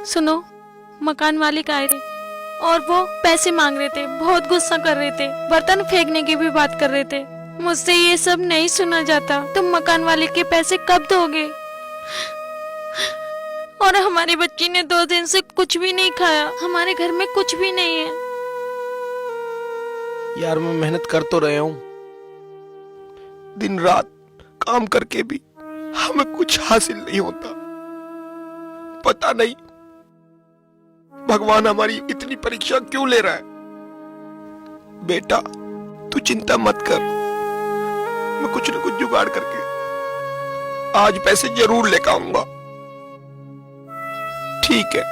सुनो, मकान मालिक आए थे और वो पैसे मांग रहे थे, बहुत गुस्सा कर रहे थे, बर्तन फेंकने की भी बात कर रहे थे। मुझसे ये सब नहीं सुना जाता। तुम मकान मालिक के पैसे कब दोगे? और हमारी बच्ची ने 2 दिन से कुछ भी नहीं खाया, हमारे घर में कुछ भी नहीं है। यार मैं मेहनत कर तो रहा हूँ, दिन रात काम करके भी हमें कुछ हासिल नहीं होता। पता नहीं भगवान हमारी इतनी परीक्षा क्यों ले रहा है। बेटा तू चिंता मत कर, मैं कुछ न कुछ जुगाड़ करके आज पैसे जरूर लेकर आऊंगा। ठीक है,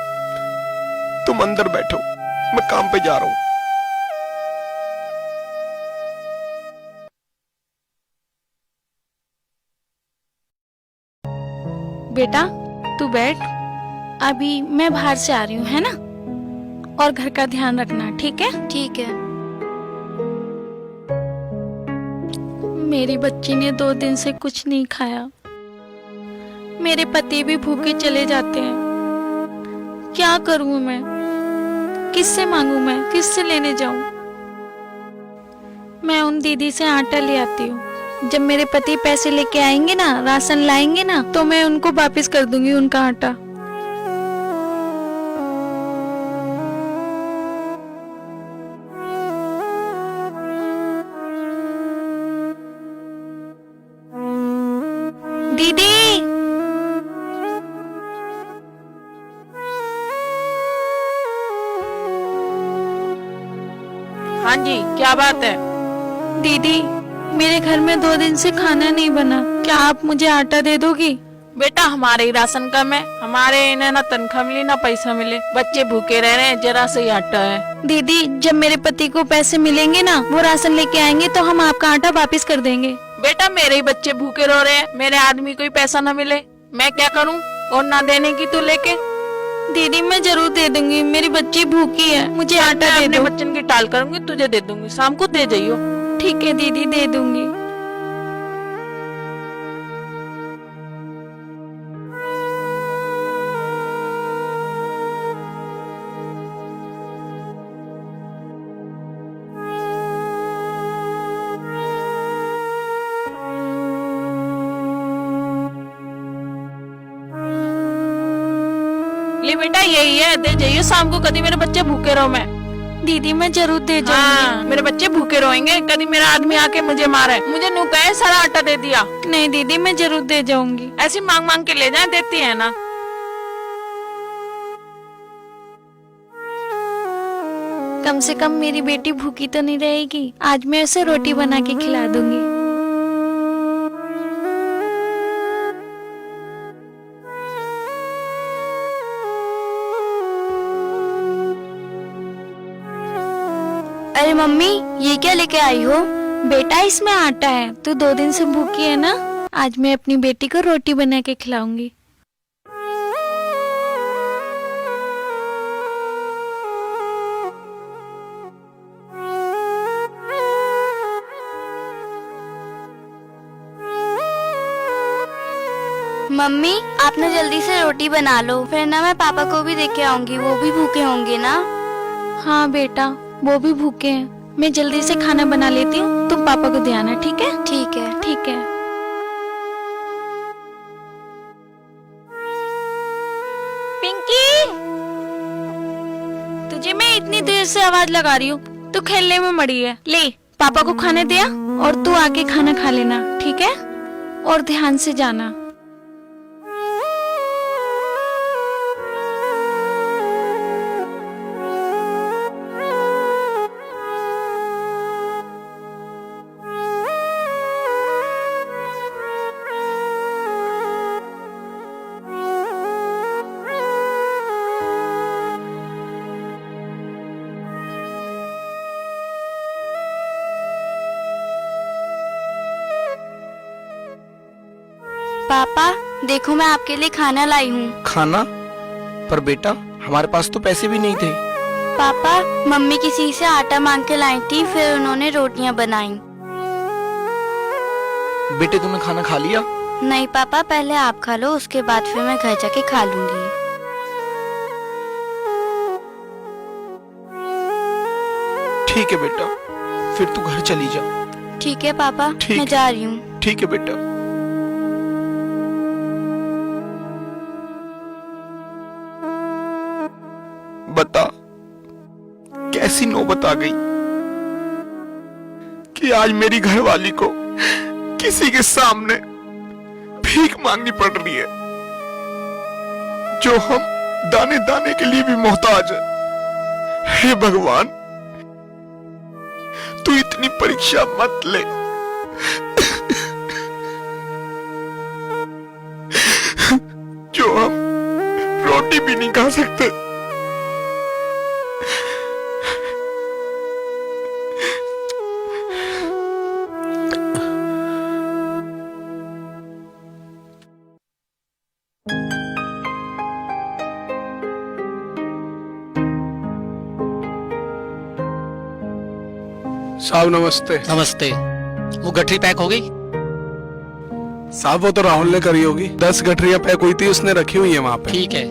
तुम अंदर बैठो, मैं काम पे जा रहा हूं। बेटा तू बैठ, अभी मैं बाहर से आ रही हूँ, है ना? और घर का ध्यान रखना, ठीक है? ठीक है। मेरी बच्ची ने 2 दिन से कुछ नहीं खाया। मेरे पति भी भूखे चले जाते हैं। क्या करूं मैं? किससे मांगू मैं? किससे लेने जाऊं? मैं उन दीदी से आटा ले आती हूँ। जब मेरे पति पैसे लेके आएंगे ना, राशन लाएंगे ना, तो मैं उनको वापस कर दूंगी उनका आटा। दीदी, हाँ जी, क्या बात है? दीदी मेरे घर में 2 दिन से खाना नहीं बना, क्या आप मुझे आटा दे दोगी? बेटा हमारे ही राशन कम है, हमारे इन्हें ना तनख्वाह मिली ना पैसा मिले, बच्चे भूखे रह रहे हैं, जरा से ही आटा है। दीदी जब मेरे पति को पैसे मिलेंगे ना, वो राशन लेके आएंगे तो हम आपका आटा वापस कर देंगे। बेटा मेरे ही बच्चे भूखे रो रहे हैं, मेरे आदमी को ही पैसा न मिले, मैं क्या करूं? और ना देने की तू लेके। दीदी मैं जरूर दे दूंगी, मेरी बच्ची भूखी है, मुझे आटा दे अपने दो। बच्चन की टाल करूंगी, तुझे दे दूंगी, शाम को दे जाइयो। ठीक है दीदी, दे दूंगी। ले बेटा यही है, दे जाइयो शाम को, कभी मेरे बच्चे भूखे रहो मैं। दीदी मैं जरूर दे जाऊंगी। हाँ, मेरे बच्चे भूखे रोएंगे, कभी मेरा आदमी आके मुझे मारे, मुझे नुका है सारा आटा दे दिया। नहीं दीदी मैं जरूर दे जाऊंगी। ऐसी मांग मांग के ले जाए, देती है ना। कम से कम मेरी बेटी भूखी तो नहीं रहेगी। आज मैं उसे रोटी बना के खिला दूंगी। अरे मम्मी, ये क्या लेके आई हो? बेटा इसमें आटा है, तू 2 दिन से भूखी है ना, आज मैं अपनी बेटी को रोटी बना के खिलाऊंगी। मम्मी आप ना जल्दी से रोटी बना लो, फिर ना मैं पापा को भी देके आऊंगी, वो भी भूखे होंगे ना। हाँ बेटा, वो भी भूखे हैं। मैं जल्दी से खाना बना लेती हूँ, तुम पापा को दे आना, ठीक है? ठीक है। ठीक है। पिंकी, तुझे मैं इतनी देर से आवाज लगा रही हूँ, तू खेलने में मड़ी है। ले पापा को खाने दिया और तू आके खाना खा लेना, ठीक है? और ध्यान से जाना। पापा देखो मैं आपके लिए खाना लाई हूँ। खाना? पर बेटा हमारे पास तो पैसे भी नहीं थे। पापा मम्मी किसी से आटा मांग के लाई थी, फिर उन्होंने रोटियां बनाई। बेटे तुमने खाना खा लिया? नहीं पापा, पहले आप खा लो, उसके बाद फिर मैं घर जाके खा लूंगी। ठीक है बेटा, फिर तू घर चली जा। ठीक है पापा, ठीक मैं है। जा रही हूँ। ठीक है बेटा। बता, कैसी नौबत आ गई कि आज मेरी घरवाली को किसी के सामने भीख मांगनी पड़ रही है, जो हम दाने दाने के लिए भी मोहताज है। हे भगवान, तू इतनी परीक्षा मत ले। जो हम रोटी भी नहीं खा सकते। साहब नमस्ते। नमस्ते। वो गठरी पैक हो गई? साहब वो तो राहुल ने करी होगी, 10 गठरियां पैक हुई थी, उसने रखी हुई है वहां पे। ठीक है।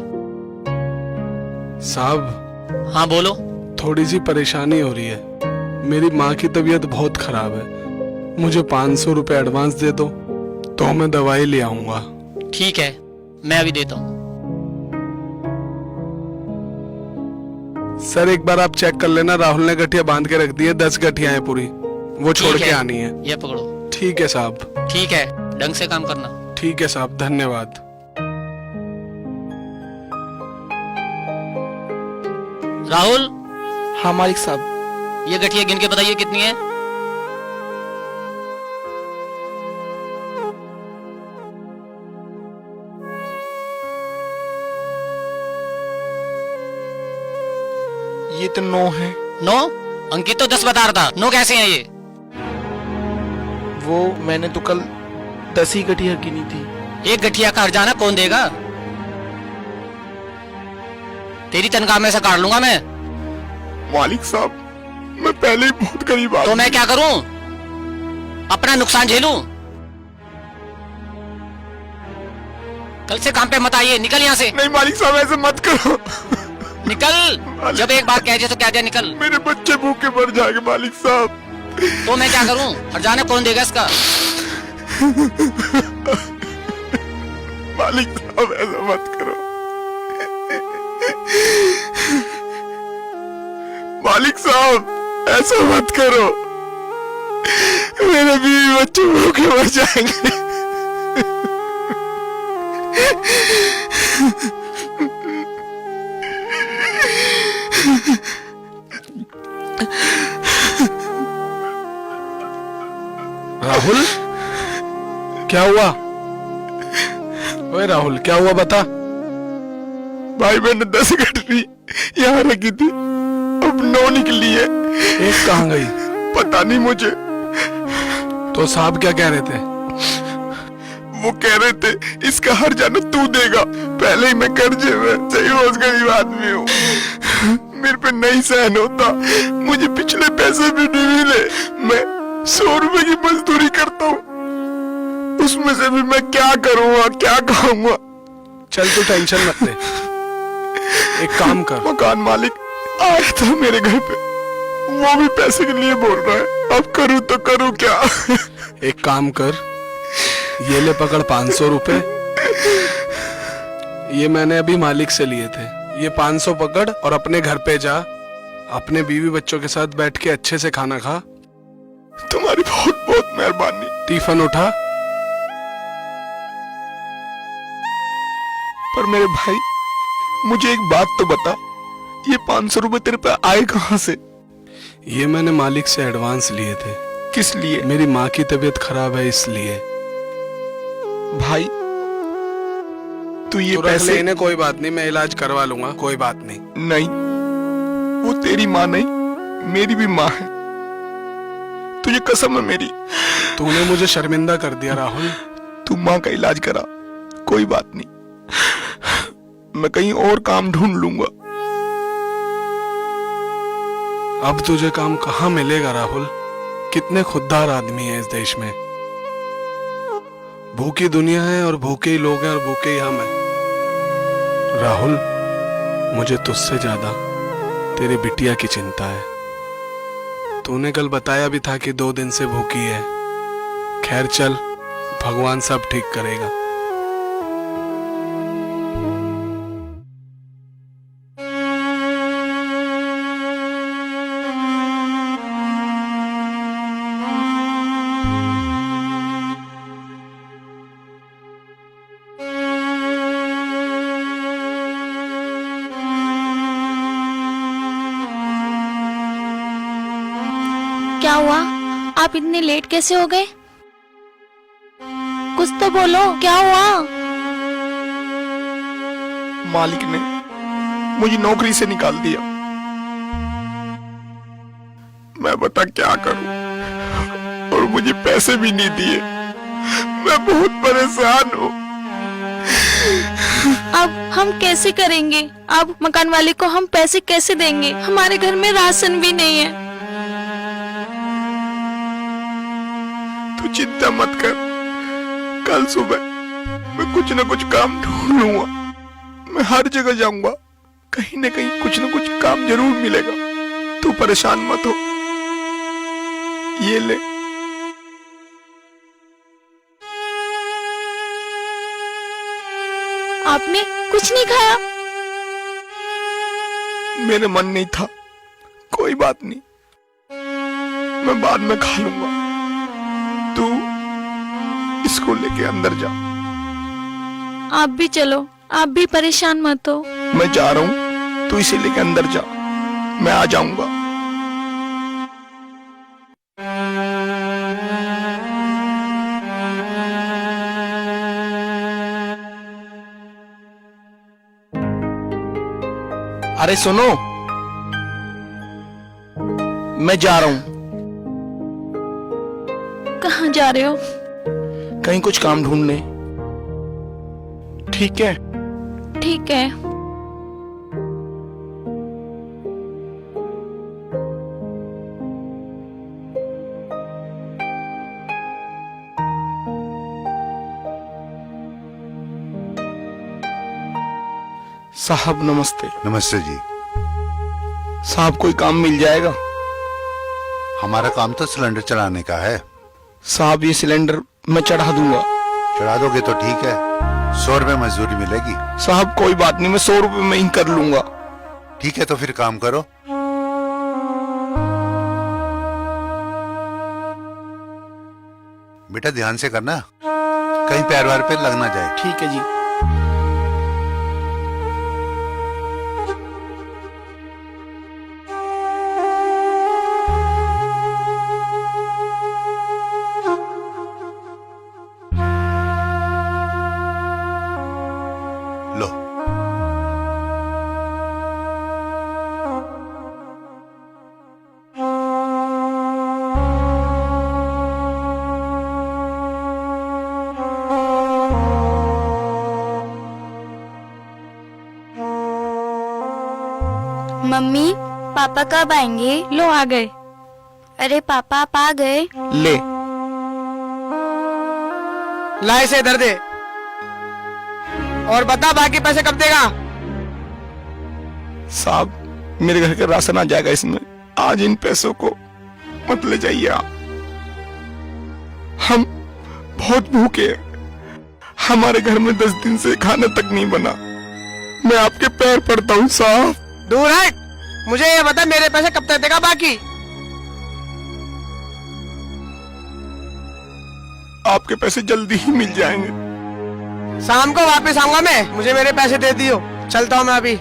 साहब हाँ बोलो। थोड़ी सी परेशानी हो रही है, मेरी माँ की तबीयत बहुत खराब है, मुझे 500 रुपए एडवांस दे दो तो मैं दवाई ले आऊंगा। ठीक है, मैं अभी देता हूँ। सर एक बार आप चेक कर लेना, राहुल ने गठिया बांध के रख दी है, 10 गठिया है पूरी, वो छोड़ ठीक के है। आनी है। ये पकड़ो। ठीक है साहब। ठीक है, ढंग से काम करना। ठीक है साहब, धन्यवाद। राहुल, हाँ मालिक साहब। ये गठिया गिन के बताइए कितनी है? ये तो 9 है। 9? अंकित तो 10 बता रहा था, 9 कैसे हैं ये? वो मैंने तो कल 10 ही गठिया गिनी थी। एक गठिया का हर्जाना कौन देगा? तेरी तनख्वाह में से काट लूंगा मैं। मालिक साहब, मैं पहले ही बहुत गरीब आदमी। तो मैं क्या करूं? अपना नुकसान झेलूं? कल से काम पे मत आइए, निकल यहाँ से। नहीं मालिक साहब, ऐसे मत करो। निकल। जब एक बार कह दिया तो कह दिया, निकल। मेरे बच्चे भूखे मर जाएंगे मालिक साहब। तो मैं क्या करूं? हर्जाना कौन देगा इसका? मालिक साहब ऐसा मत करो। मालिक साहब ऐसा मत करो, मेरे बीवी बच्चे भूखे मर जाएंगे। राहुल क्या हुआ? ओए राहुल क्या हुआ बता। भाई मैंने 10 गठरी यहाँ रखी थी, अब 9 निकली है। एक कहाँ गई? पता नहीं मुझे। तो साहब क्या कह रहे थे? वो कह रहे थे इसका हर्जाना तू देगा। पहले ही मैं कर्जे में सही रोज गरीब आदमी हूँ, मेरे पे नहीं सहन होता। मुझे पिछले पैसे भी नहीं मिले। मैं 100 रुपए की मजदूरी करता हूँ, उसमें से भी मैं क्या करूँगा, क्या खाऊंगा। चल तू टेंशन मत ले, एक काम कर। मकान मालिक आया था मेरे घर पे, वो भी पैसे के लिए बोल रहा है। अब करूँ तो करूँ क्या? एक काम कर, ये ले पकड़ 500 रुपए, ये मैंने अभी मालिक से लिए थे। ये 500 पकड़ और अपने घर पे जा, अपने बीवी बच्चों के साथ बैठ के अच्छे से खाना खा। तुम्हारी बहुत बहुत मेहरबानी। टिफिन उठा। पर मेरे भाई मुझे एक बात तो बता, ये 500 रुपए तेरे पे आए कहाँ से? ये मैंने मालिक से एडवांस लिए थे। किस लिए? मेरी माँ की तबीयत खराब है इसलिए। भाई तू ये तू रख पैसे ले इन्हें, कोई बात नहीं, मैं इलाज करवा लूंगा, कोई बात नहीं। नहीं, वो तेरी माँ नहीं, मेरी भी माँ है। तुझे कसम है मेरी। तूने मुझे शर्मिंदा कर दिया राहुल। तू माँ का इलाज करा, कोई बात नहीं, मैं कहीं और काम ढूंढ लूंगा। अब तुझे काम कहाँ मिलेगा राहुल? कितने खुददार आदमी हैं इस देश में। भूखी दुनिया है और भूखे ही लोग हैं और भूखे ही हम हैं। राहुल मुझे तुझसे ज्यादा तेरी बिटिया की चिंता है। तूने कल बताया भी था कि 2 दिन से भूखी है। खैर चल, भगवान सब ठीक करेगा। क्या हुआ? आप इतने लेट कैसे हो गए? कुछ तो बोलो, क्या हुआ? मालिक ने मुझे नौकरी से निकाल दिया। मैं बता क्या करूं, और मुझे पैसे भी नहीं दिए। मैं बहुत परेशान हूं। अब हम कैसे करेंगे? अब मकान वाले को हम पैसे कैसे देंगे? हमारे घर में राशन भी नहीं है। तू चिंता मत कर, कल सुबह मैं कुछ न कुछ काम ढूंढ लूंगा। मैं हर जगह जाऊंगा, कहीं न कहीं कुछ न कुछ काम जरूर मिलेगा। तू परेशान मत हो। ये ले। आपने कुछ नहीं खाया? मेरे मन नहीं था। कोई बात नहीं, मैं बाद में खा लूंगा। तू इसको लेके अंदर जा। आप भी चलो, आप भी परेशान मत हो। मैं जा रहा हूं, तू इसे लेके अंदर जा। मैं आ जाऊंगा। अरे सुनो, मैं जा रहा हूं। कहाँ जा रहे हो? कहीं कुछ काम ढूंढने। ठीक है? ठीक है। साहब नमस्ते। नमस्ते जी। साहब कोई काम मिल जाएगा? हमारा काम तो सिलेंडर चढ़ाने का है। साहब ये सिलेंडर मैं चढ़ा दूंगा। चढ़ा दोगे तो ठीक है, 100 रुपए मजदूरी मिलेगी। साहब कोई बात नहीं, मैं 100 रुपए में ही कर लूंगा। ठीक है तो फिर काम करो। बेटा ध्यान से करना, कहीं पैर वार पे लग ना जाए। ठीक है जी। लो। मम्मी पापा कब आएंगे? लो आ गए। अरे पापा आप आ गए? ले। ला इसे इधर दे, और बता बाकी पैसे कब देगा? साहब मेरे घर का राशन आ जाएगा इसमें। आज इन पैसों को मत ले जाइए आप। हम बहुत भूखे हैं। हमारे घर में 10 दिन से खाना तक नहीं बना। मैं आपके पैर पड़ता हूँ साहब। दूर है, मुझे ये बता मेरे पैसे कब तक देगा बाकी? आपके पैसे जल्दी ही मिल जाएंगे। शाम को वापस आऊंगा मैं, मुझे मेरे पैसे दे दियो। चलता हूँ मैं अभी।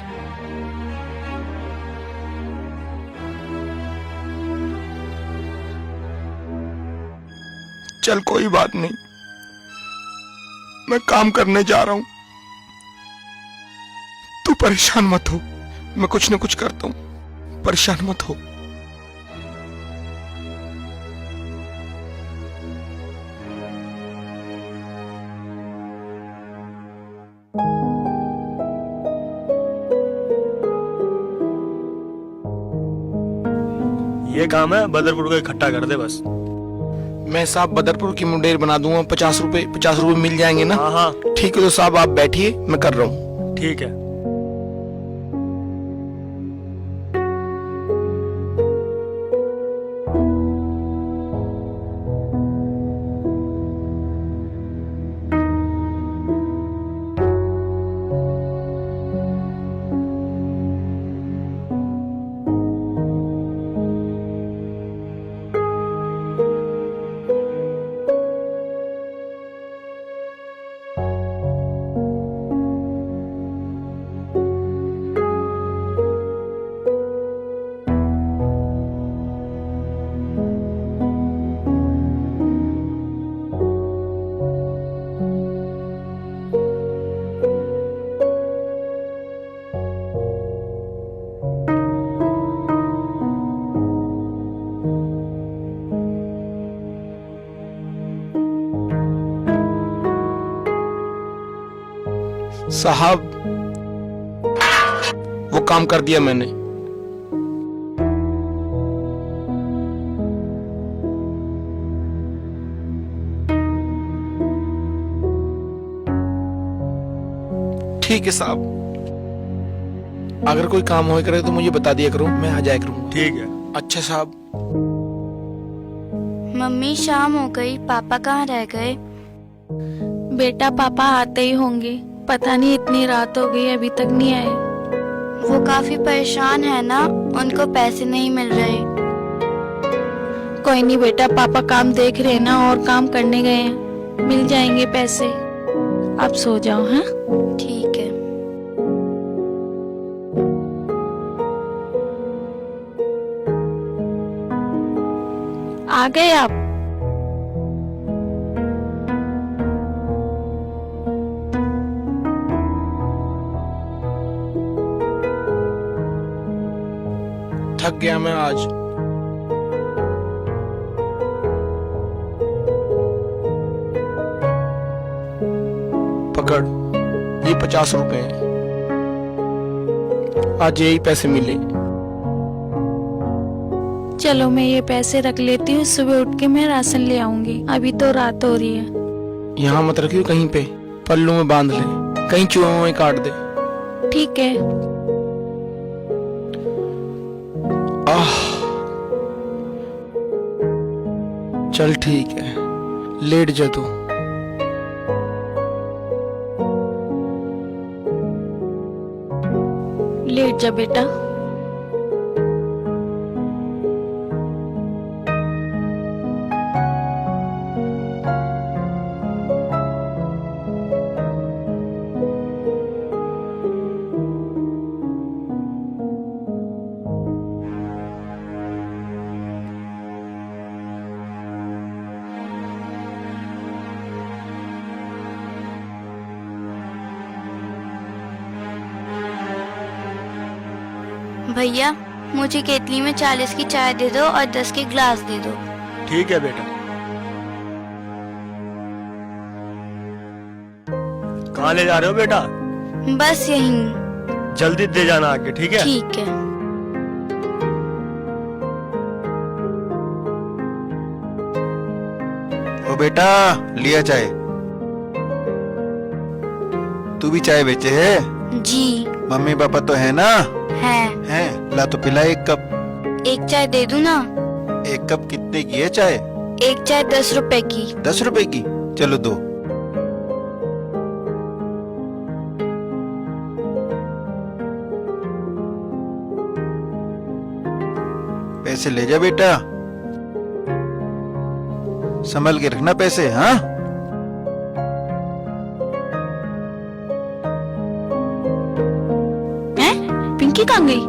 चल कोई बात नहीं, मैं काम करने जा रहा हूं। तू परेशान मत हो, मैं कुछ न कुछ करता हूं। परेशान मत हो। ये काम है, बदरपुर को इकट्ठा कर दे बस। मैं साहब बदरपुर की मुंडेर बना दूंगा। 50 रुपए मिल जाएंगे ना? हाँ हाँ ठीक है तो साहब आप बैठिए, मैं कर रहा हूँ। ठीक है। साहब, वो काम कर दिया मैंने। ठीक है साहब, अगर कोई काम हो करे तो मुझे बता दिया करो, मैं आ जाया करूँ। ठीक है। अच्छा साहब। मम्मी शाम हो गई, पापा कहाँ रह गए? बेटा पापा आते ही होंगे, पता नहीं इतनी रात हो गई अभी तक नहीं आए। वो काफी परेशान है ना, उनको पैसे नहीं मिल रहे। कोई नहीं बेटा, पापा काम देख रहे हैं ना और काम करने गए हैं, मिल जाएंगे पैसे। आप सो जाओ। हैं? ठीक है। आ गए आप? थक गया मैं आज। पकड़, ये 50 रुपए हैं। आज यही पैसे मिले। चलो मैं ये पैसे रख लेती हूँ, सुबह उठ के मैं राशन ले आऊंगी। अभी तो रात हो रही है। यहाँ मत रखियो कहीं पे, पल्लू में बांध ले, कहीं चूहों में काट दे। ठीक है। आह, चल ठीक है, लेट जा तू। लेट जा बेटा। भैया मुझे केतली में 40 की चाय दे दो और 10 के ग्लास दे दो। ठीक है बेटा। कहाँ ले जा रहे हो बेटा? बस यहीं। जल्दी दे जाना आके, ठीक है? ठीक है। ओ बेटा, लिया चाय। तू भी चाय बेचे है? जी। मम्मी पापा तो है ना? है। ला तो पिला एक कप। एक चाय दे दूं ना? एक कप कितने की है चाय? एक चाय 10 रुपए की। 10 रुपए की? चलो दो। पैसे ले जा बेटा, संभल के रखना पैसे। हाँ, हैं? पिंकी कहाँ गई?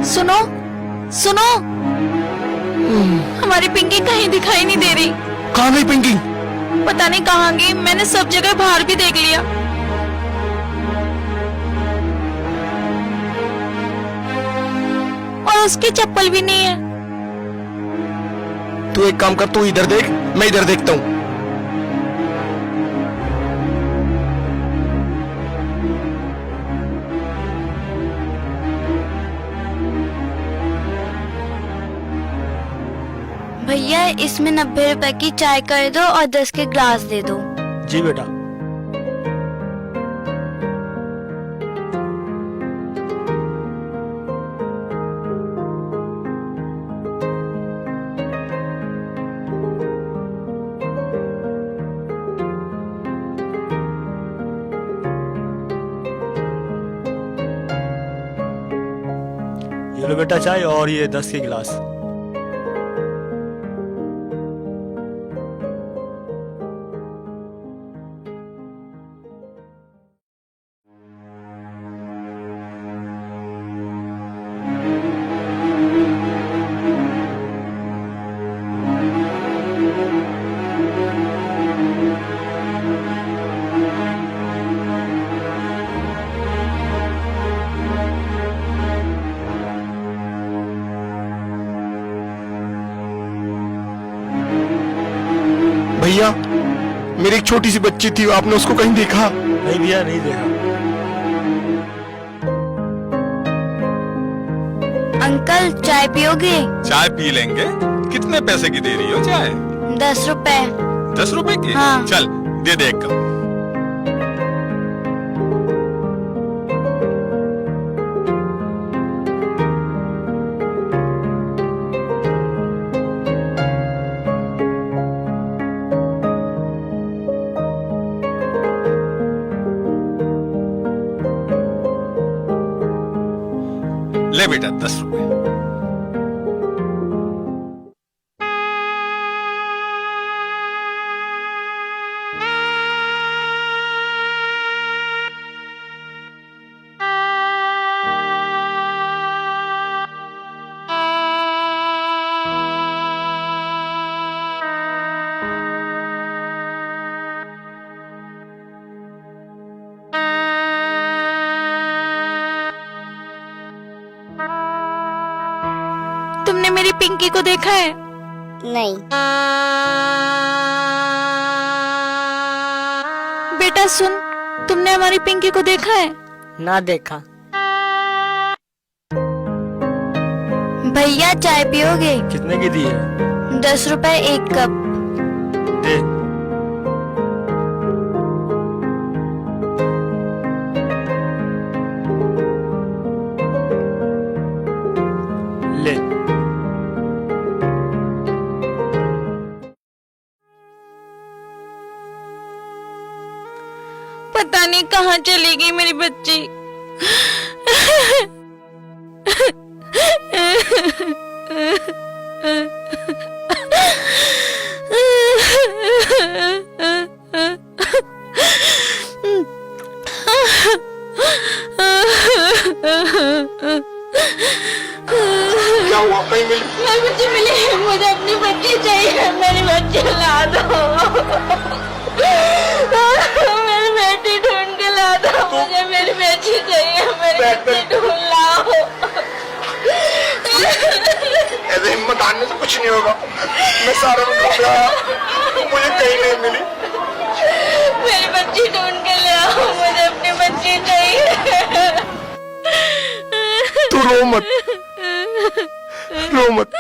सुनो सुनो, हमारी पिंकी कहीं दिखाई नहीं दे रही। कहाँ गई पिंकी? पता नहीं कहाँ गई, मैंने सब जगह बाहर भी देख लिया। और उसकी चप्पल भी नहीं है। तू एक काम कर, तू इधर देख, मैं इधर देखता हूँ। भैया इसमें 90 रुपए की चाय कर दो और 10 के ग्लास दे दो। जी बेटा। ये लो बेटा चाय और ये 10 के गिलास। भैया, मेरी एक छोटी सी बच्ची थी, आपने उसको कहीं देखा? नहीं भैया, नहीं देखा। अंकल चाय पियोगे? चाय पी लेंगे। कितने पैसे की दे रही हो चाय? 10 रुपए। 10 रुपए की? हाँ। चल दे दे एक कप। ले बेटा 10 रुपए। तुमने मेरी पिंकी को देखा है? नहीं। बेटा सुन, तुमने हमारी पिंकी को देखा है? ना देखा। भैया चाय पियोगे? कितने की दी है? 10 रुपए एक कप। दे। ले। पता नहीं कहाँ चली गई मेरी बच्ची। क्या हुआ, कहीं मिली? मेरी बच्ची मिली, मुझे अपनी बच्ची चाहिए, मेरी बच्ची ला दो। मेरी बेटी ढूंढ के ला दो, मुझे मेरी बेटी चाहिए, मेरी बच्ची ढूंढ लाओ। ऐसे हिम्मत आने से कुछ नहीं होगा। मैं सारा ढूंढ गया, मुझे कहीं नहीं मिली। मेरी बच्ची ढूंढ के ले आओ, मुझे अपनी बच्ची चाहिए। तू रो मत, रो मत।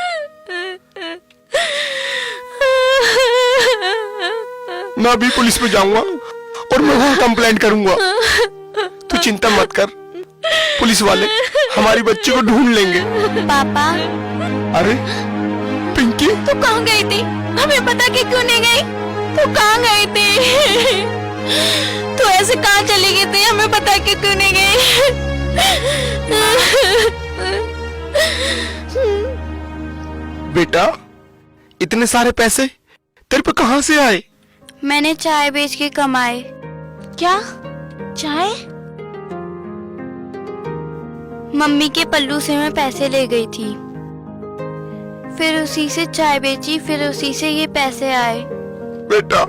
मैं अभी पुलिस में जाऊंगा और मैं वहां कंप्लेंट करूंगा। तू चिंता मत कर, पुलिस वाले हमारी बच्ची को ढूंढ लेंगे। पापा। अरे पिंकी, तू कहाँ गई थी? हमें पता कि क्यों नहीं गई? तू कहाँ गई थी? तू ऐसे कहाँ चली गई थी? हमें पता कि क्यों नहीं गई? बेटा इतने सारे पैसे तेरे पे कहाँ से आए? मैंने चाय बेच के कमाए। क्या? चाय? मम्मी के पल्लू से मैं पैसे ले गई थी, फिर उसी से चाय बेची, फिर उसी से ये पैसे आए। बेटा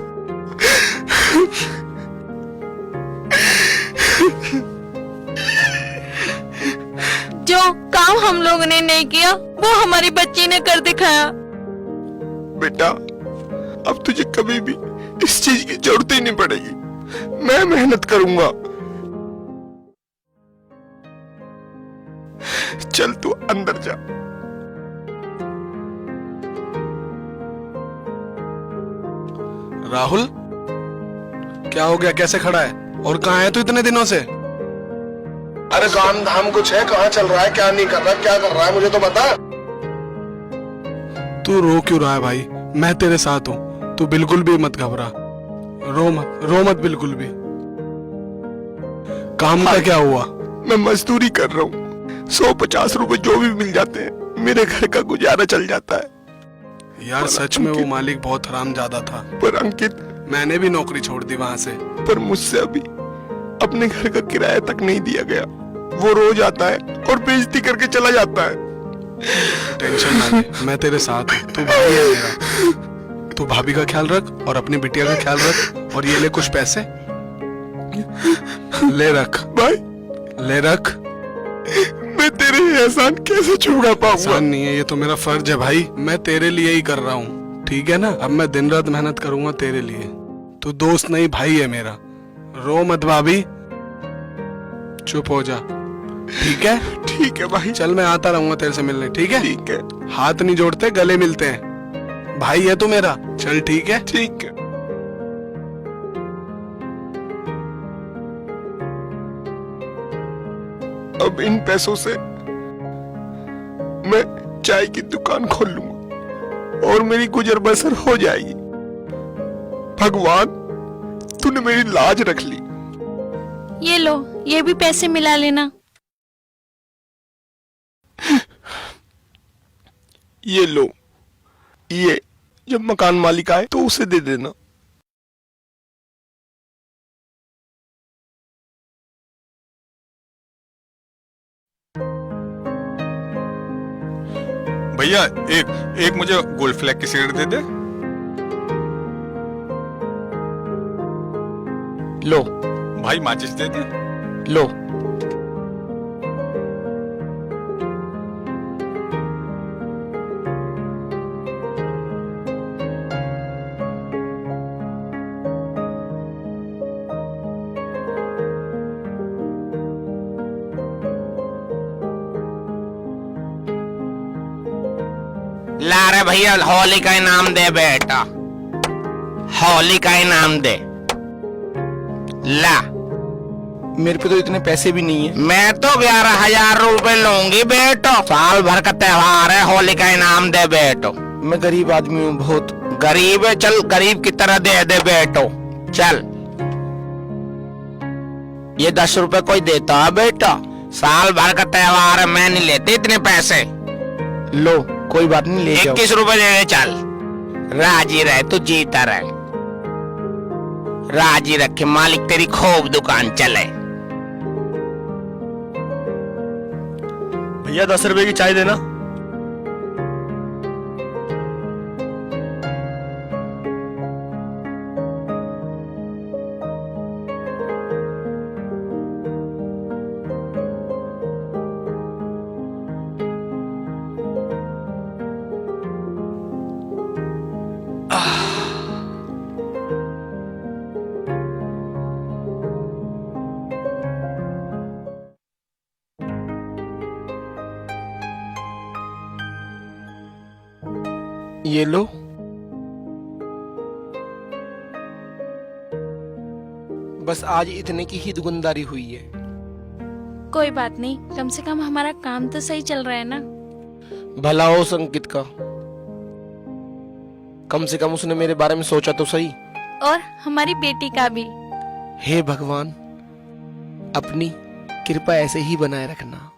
जो काम हम लोगों ने नहीं किया वो हमारी बच्ची ने कर दिखाया। बेटा अब तुझे कभी भी इस चीज की जरूरत ही नहीं पड़ेगी। मैं मेहनत करूंगा। चल तू अंदर जा। राहुल, क्या हो गया? कैसे खड़ा है? और कहाँ है तू इतने दिनों से? अरे काम धाम कुछ है? कहाँ चल रहा है, क्या नहीं कर रहा, क्या कर रहा है, मुझे तो बता। तू रो क्यों रहा है भाई? मैं तेरे साथ हूँ, तू बिल्कुल भी मत घबरा। रो मत बिल्कुल भी। काम का क्या हुआ? मैं मजदूरी कर रहा हूँ, 150 रुपए जो भी मिल जाते हैं मेरे घर का गुजारा चल जाता है। यार सच में वो मालिक बहुत हरामजादा था। पर अंकित, मैंने भी नौकरी छोड़ दी वहां से। पर मुझसे अभी अपने घर का किराया तक नहीं दिया गया। वो रोज आता है और बेइज्जती करके चला जाता है। टेंशन ना ले, मैं तेरे साथ हूँ। तू भाई है मेरा। तू भाभी का ख्याल रख और अपनी बिटिया का ख्याल रख। और ये ले कुछ पैसे, ले रख भाई, ले रख। मैं तेरे एहसान कैसे चुका पाऊंगा? एहसान नहीं है, ये तो मेरा फर्ज है भाई। मैं तेरे लिए ही कर रहा हूँ। ठीक है ना? अब मैं दिन रात मेहनत करूंगा तेरे लिए। तू दोस्त नहीं भाई है मेरा। रो मत भाभी, चुप हो जा, ठीक है? ठीक है भाई। चल मैं आता रहूंगा तेरे से मिलने, ठीक है? ठीक है। हाथ नहीं जोड़ते, गले मिलते हैं। भाई है तू मेरा। चल ठीक है? ठीक है। अब इन पैसों से मैं चाय की दुकान खोल लूंगा और मेरी गुजर बसर हो जाएगी। भगवान, तूने मेरी लाज रख ली। ये लो, ये भी पैसे मिला लेना। ये लो, ये जब मकान मालिक आए तो उसे दे देना। भैया एक मुझे गोल्ड फ्लैग की सिगरेट दे दे। लो भाई माचिस दे दे। लो। ला रे भैया, होली का इनाम दे बेटा, होली का इनाम दे। ला। मेरे पे तो इतने पैसे भी नहीं है। मैं तो 11,000 रुपए लूंगी बेटो, साल भर का त्योहार है, होली का इनाम दे बेटो। मैं गरीब आदमी हूँ बहुत। गरीब है, चल गरीब की तरह दे दे बेटो, चल। ये 10 रुपए कोई देता है बेटा, साल भर का त्योहार है, मैं नहीं लेती इतने पैसे। लो कोई बात नहीं, ले जाओ। 21 रुपए दे दे, चल। राजी रहे तू, जीता रहे, राजी रखे मालिक, तेरी खूब दुकान चले। भैया 10 रुपए की चाय देना। ये लो। बस आज इतने की ही दुकानदारी हुई है। कोई बात नहीं, कम से कम हमारा काम तो सही चल रहा है ना। भला हो संकित का, कम से कम उसने मेरे बारे में सोचा तो सही। और हमारी बेटी का भी। हे भगवान, अपनी कृपा ऐसे ही बनाए रखना।